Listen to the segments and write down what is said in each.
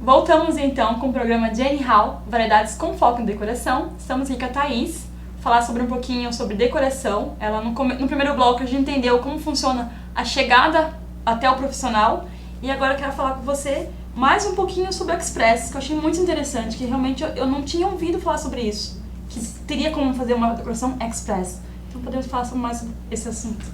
Voltamos então com o programa Jane Hall, Variedades com Foco em Decoração. Estamos aqui com a Thaís, falar sobre um pouquinho sobre decoração. Ela no primeiro bloco a gente entendeu como funciona a chegada até o profissional. E agora eu quero falar com você mais um pouquinho sobre o Express, que eu achei muito interessante, que realmente eu não tinha ouvido falar sobre isso. Que teria como fazer uma decoração Express. Então podemos falar sobre mais esse assunto.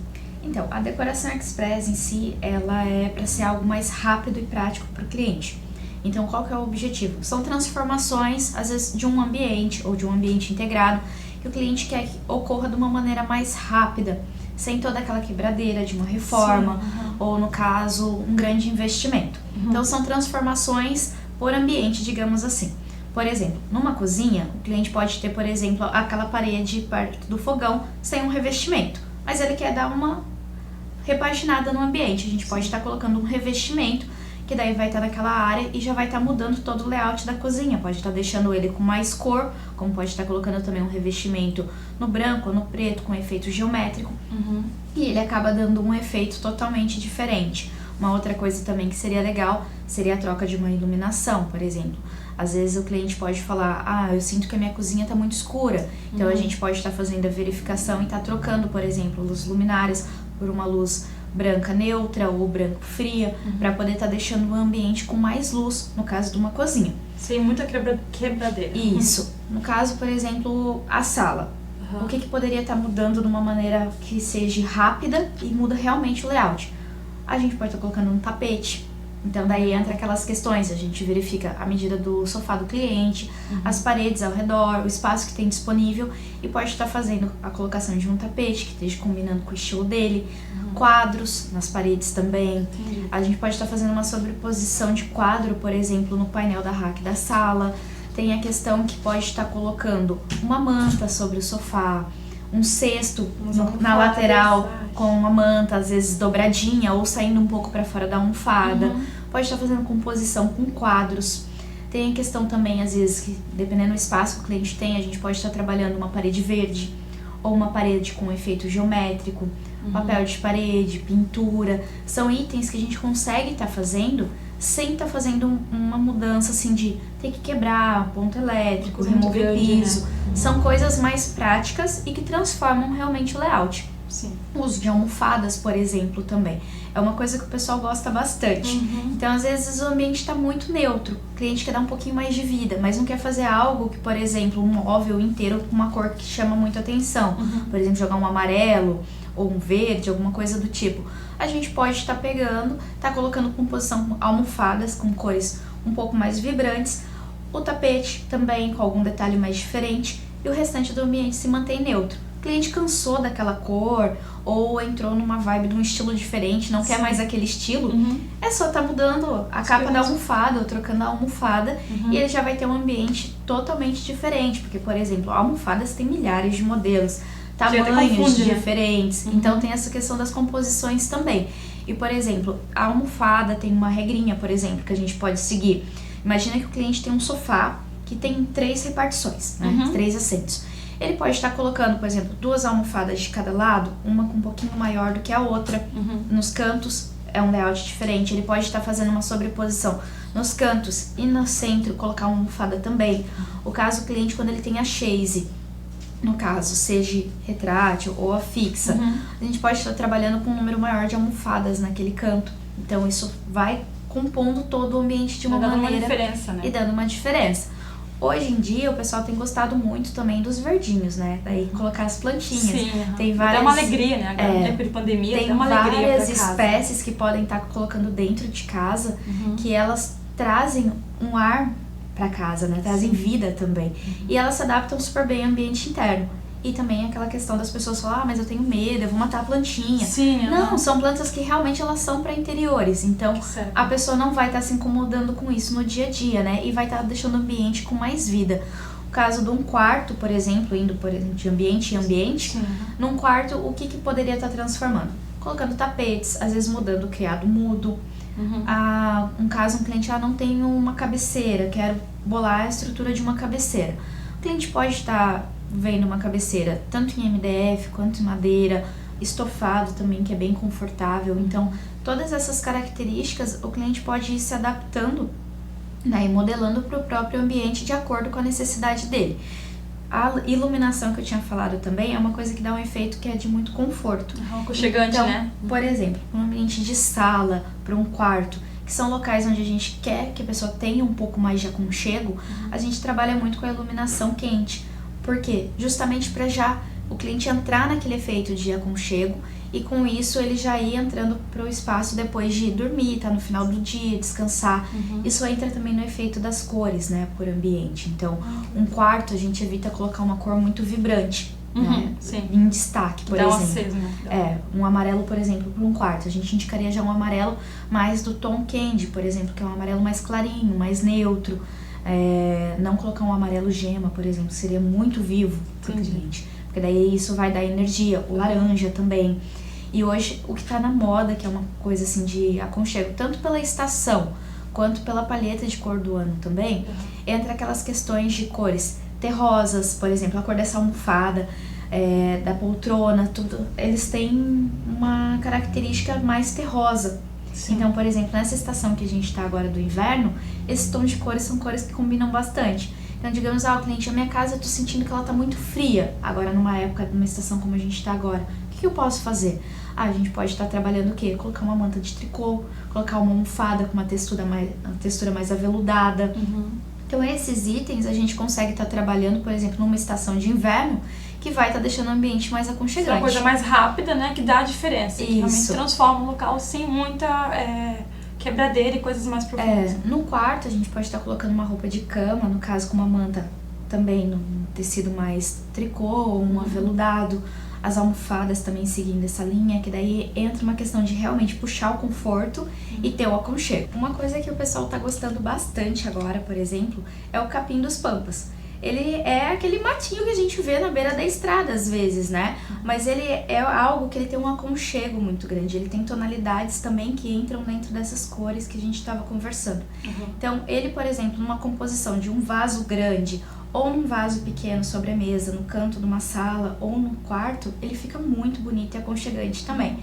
Então, a decoração Express em si, ela é para ser algo mais rápido e prático para o cliente. Então, qual que é o objetivo? São transformações, às vezes, de um ambiente ou de um ambiente integrado que o cliente quer que ocorra de uma maneira mais rápida, sem toda aquela quebradeira de uma reforma. Sim, ou, no caso, um grande investimento. Então, são transformações por ambiente, digamos assim. Por exemplo, numa cozinha, o cliente pode ter, por exemplo, aquela parede perto do fogão sem um revestimento, mas ele quer dar uma repaginada no ambiente. A gente pode estar colocando um revestimento que daí vai estar naquela área e já vai estar mudando todo o layout da cozinha. Pode estar deixando ele com mais cor, como pode estar colocando também um revestimento no branco ou no preto com efeito geométrico. E ele acaba dando um efeito totalmente diferente. Uma outra coisa também que seria legal seria a troca de uma iluminação, por exemplo. Às vezes o cliente pode falar, eu sinto que a minha cozinha está muito escura. Então a gente pode estar fazendo a verificação e estar trocando, por exemplo, luz luminárias por uma luz branca neutra ou branco fria, para poder estar deixando o ambiente com mais luz, no caso de uma cozinha. Sem muita quebradeira. Isso. No caso, por exemplo, a sala. O que poderia estar mudando de uma maneira que seja rápida e muda realmente o layout? A gente pode estar colocando um tapete. Então daí entra aquelas questões, a gente verifica a medida do sofá do cliente, as paredes ao redor, o espaço que tem disponível e pode estar fazendo a colocação de um tapete que esteja combinando com o estilo dele, quadros nas paredes também. A gente pode estar fazendo uma sobreposição de quadro, por exemplo, no painel da rack da sala. Tem a questão que pode estar colocando uma manta sobre o sofá, um cesto na lateral com uma manta, às vezes dobradinha ou saindo um pouco para fora da almofada. Pode estar fazendo composição com quadros. Tem a questão também, às vezes, que dependendo do espaço que o cliente tem, a gente pode estar trabalhando uma parede verde ou uma parede com efeito geométrico, papel de parede, pintura. São itens que a gente consegue estar fazendo sem estar fazendo uma mudança assim de ter que quebrar ponto elétrico, remover piso. São coisas mais práticas e que transformam realmente o layout. Sim. O uso de almofadas, por exemplo, também. É uma coisa que o pessoal gosta bastante. Então, às vezes, o ambiente está muito neutro. O cliente quer dar um pouquinho mais de vida, mas não quer fazer algo que, por exemplo, um móvel inteiro com uma cor que chama muito atenção. Por exemplo, jogar um amarelo ou um verde, alguma coisa do tipo. A gente pode estar pegando, colocando composição almofadas com cores um pouco mais vibrantes, o tapete também com algum detalhe mais diferente e o restante do ambiente se mantém neutro. O cliente cansou daquela cor ou entrou numa vibe de um estilo diferente, não quer mais aquele estilo, é só estar mudando a capa da almofada ou trocando a almofada e ele já vai ter um ambiente totalmente diferente, porque, por exemplo, almofadas tem milhares de modelos, tamanhos diferentes, então tem essa questão das composições também. E, por exemplo, a almofada tem uma regrinha, por exemplo, que a gente pode seguir. Imagina que o cliente tem um sofá que tem 3 repartições, né? 3 assentos. Ele pode estar colocando, por exemplo, 2 almofadas de cada lado, uma com um pouquinho maior do que a outra. Nos cantos é um layout diferente. Ele pode estar fazendo uma sobreposição nos cantos e no centro colocar uma almofada também. O caso do cliente, quando ele tem a chaise, no caso, seja retrátil ou a fixa, a gente pode estar trabalhando com um número maior de almofadas naquele canto. Então isso vai compondo todo o ambiente de uma maneira diferença, né? E dando uma diferença. Hoje em dia o pessoal tem gostado muito também dos verdinhos, né? Daí colocar as plantinhas. Sim, tem várias, dá uma alegria, né? Agora, no tempo de pandemia, tem dá uma alegria pra várias casa. espécies que podem estar colocando dentro de casa, que elas trazem um ar para casa, né? Trazem vida também. E elas se adaptam super bem ao ambiente interno. E também aquela questão das pessoas falar, mas eu tenho medo, eu vou matar a plantinha. Sim, não, são plantas que realmente elas são para interiores. Então, a pessoa não vai estar se incomodando com isso no dia a dia, né? E vai estar deixando o ambiente com mais vida. O caso de um quarto, por exemplo, indo por exemplo, de ambiente em ambiente, num quarto, o que poderia estar transformando? Colocando tapetes, às vezes mudando o criado mudo. Um caso, um cliente, não tenho uma cabeceira, quero bolar a estrutura de uma cabeceira. O cliente pode estar vem numa cabeceira tanto em MDF quanto em madeira, estofado também, que é bem confortável. Então, todas essas características o cliente pode ir se adaptando, né, e modelando para o próprio ambiente de acordo com a necessidade dele. A iluminação que eu tinha falado também é uma coisa que dá um efeito que é de muito conforto. Aconchegante, então, né? Por exemplo, um ambiente de sala, para um quarto, que são locais onde a gente quer que a pessoa tenha um pouco mais de aconchego, a gente trabalha muito com a iluminação quente. Por quê? Justamente para já o cliente entrar naquele efeito de aconchego e com isso ele já ir entrando para o espaço depois de dormir, tá no final do dia, descansar. Isso entra também no efeito das cores, né, por ambiente. Então, um quarto a gente evita colocar uma cor muito vibrante, né, sim. em destaque, por Dá exemplo. Um aceso, né? Um amarelo, por exemplo, para um quarto. A gente indicaria já um amarelo mais do tom candy, por exemplo, que é um amarelo mais clarinho, mais neutro. Não colocar um amarelo gema, por exemplo, seria muito vivo para o cliente. Porque daí isso vai dar energia. O laranja também. E hoje o que está na moda, que é uma coisa assim de aconchego, tanto pela estação quanto pela palheta de cor do ano também, entra aquelas questões de cores terrosas, por exemplo, a cor dessa almofada, da poltrona, tudo. Eles têm uma característica mais terrosa. Sim. Então, por exemplo, nessa estação que a gente está agora do inverno, esse tom de cores são cores que combinam bastante. Então, digamos, o cliente, a minha casa eu tô sentindo que ela tá muito fria, agora numa época, numa estação como a gente tá agora. O que eu posso fazer? A gente pode estar trabalhando o quê? Colocar uma manta de tricô, colocar uma almofada com uma textura mais aveludada. Então, esses itens a gente consegue estar trabalhando, por exemplo, numa estação de inverno, que vai estar deixando o ambiente mais aconchegante. É uma coisa mais rápida, né, que dá a diferença. Que realmente transforma o local sem muita quebradeira e coisas mais profundas. No quarto, a gente pode estar colocando uma roupa de cama, no caso com uma manta também, num tecido mais tricô ou um aveludado. As almofadas também seguindo essa linha, que daí entra uma questão de realmente puxar o conforto e ter o aconchego. Uma coisa que o pessoal tá gostando bastante agora, por exemplo, é o capim dos pampas. Ele é aquele matinho que a gente vê na beira da estrada às vezes, né? Mas ele é algo que ele tem um aconchego muito grande. Ele tem tonalidades também que entram dentro dessas cores que a gente estava conversando. Então, ele, por exemplo, numa composição de um vaso grande ou num vaso pequeno sobre a mesa, no canto de uma sala ou no quarto, ele fica muito bonito e aconchegante também.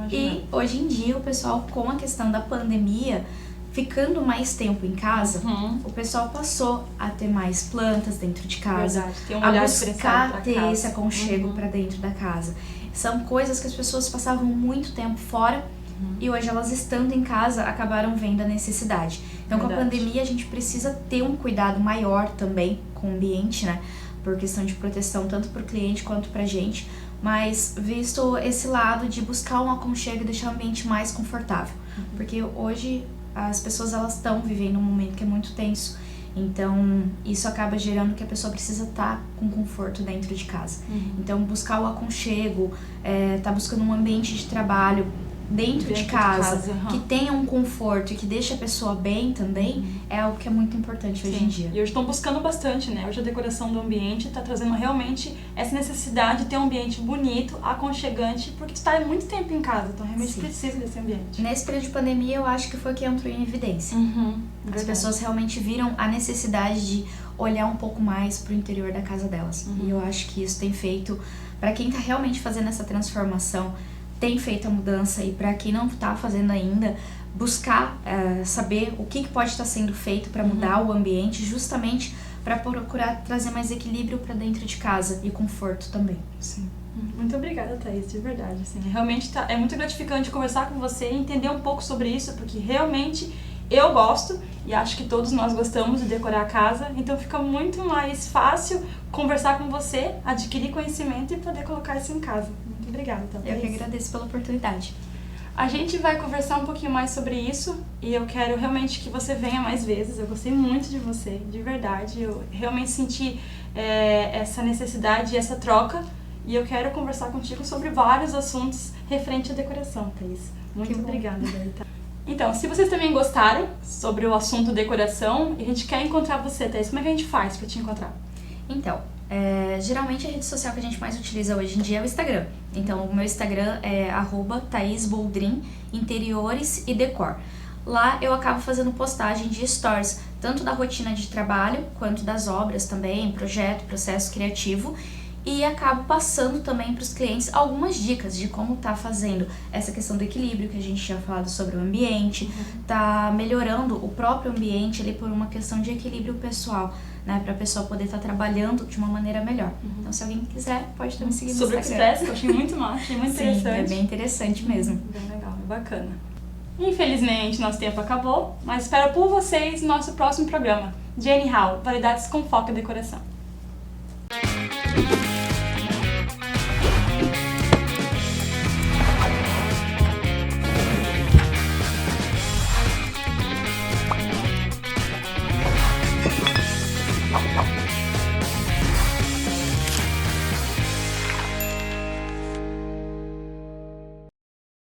E hoje em dia o pessoal, com a questão da pandemia, ficando mais tempo em casa, o pessoal passou a ter mais plantas dentro de casa, verdade, tem um olhar a buscar ter casa. esse aconchego para dentro da casa. São coisas que as pessoas passavam muito tempo fora e hoje elas estando em casa acabaram vendo a necessidade. Então com a pandemia a gente precisa ter um cuidado maior também com o ambiente, né? Por questão de proteção tanto para o cliente quanto para a gente, mas visto esse lado de buscar um aconchego e deixar o ambiente mais confortável. Porque hoje as pessoas elas estão vivendo um momento que é muito tenso, então isso acaba gerando que a pessoa precisa estar com conforto dentro de casa. Então buscar o aconchego, tá buscando um ambiente de trabalho dentro de casa que tenha um conforto e que deixe a pessoa bem também, é algo que é muito importante hoje em dia. E hoje estão buscando bastante, né? Hoje a decoração do ambiente está trazendo realmente essa necessidade de ter um ambiente bonito, aconchegante, porque tu está muito tempo em casa, então realmente precisa desse ambiente. Nesse período de pandemia, eu acho que foi que entrou em evidência. As pessoas realmente viram a necessidade de olhar um pouco mais para o interior da casa delas. E eu acho que isso tem feito, para quem está realmente fazendo essa transformação, tem feito a mudança, e para quem não está fazendo ainda, buscar saber o que pode estar sendo feito para mudar o ambiente, justamente para procurar trazer mais equilíbrio para dentro de casa e conforto também. Sim. Muito obrigada, Thaís, de verdade. Assim, realmente é muito gratificante conversar com você e entender um pouco sobre isso, porque realmente eu gosto e acho que todos nós gostamos de decorar a casa, então fica muito mais fácil conversar com você, adquirir conhecimento e poder colocar isso em casa. Muito obrigada, então. Eu que agradeço pela oportunidade. A gente vai conversar um pouquinho mais sobre isso e eu quero realmente que você venha mais vezes. Eu gostei muito de você, de verdade. Eu realmente senti essa necessidade e essa troca e eu quero conversar contigo sobre vários assuntos referente à decoração, Thaís. Muito obrigada, Thaís. Então, se vocês também gostaram sobre o assunto decoração e a gente quer encontrar você, Thaís, como é que a gente faz para te encontrar? Então, geralmente a rede social que a gente mais utiliza hoje em dia é o Instagram. Então, o meu Instagram é @thaisboldrin, interiores e decor. Lá eu acabo fazendo postagem de stories, tanto da rotina de trabalho, quanto das obras também, projeto, processo criativo, e acabo passando também para os clientes algumas dicas de como tá fazendo essa questão do equilíbrio que a gente tinha falado sobre o ambiente, tá melhorando o próprio ambiente ali por uma questão de equilíbrio pessoal, né, para a pessoa poder estar trabalhando de uma maneira melhor. Então, se alguém quiser, pode também seguir no Sobre Instagram. o estresse, eu achei muito massa, achei muito Sim, interessante. é bem interessante mesmo. Bem legal, é bacana. Infelizmente, nosso tempo acabou, mas espero por vocês no nosso próximo programa, Jenny Hall, Variedades com Foco em Decoração.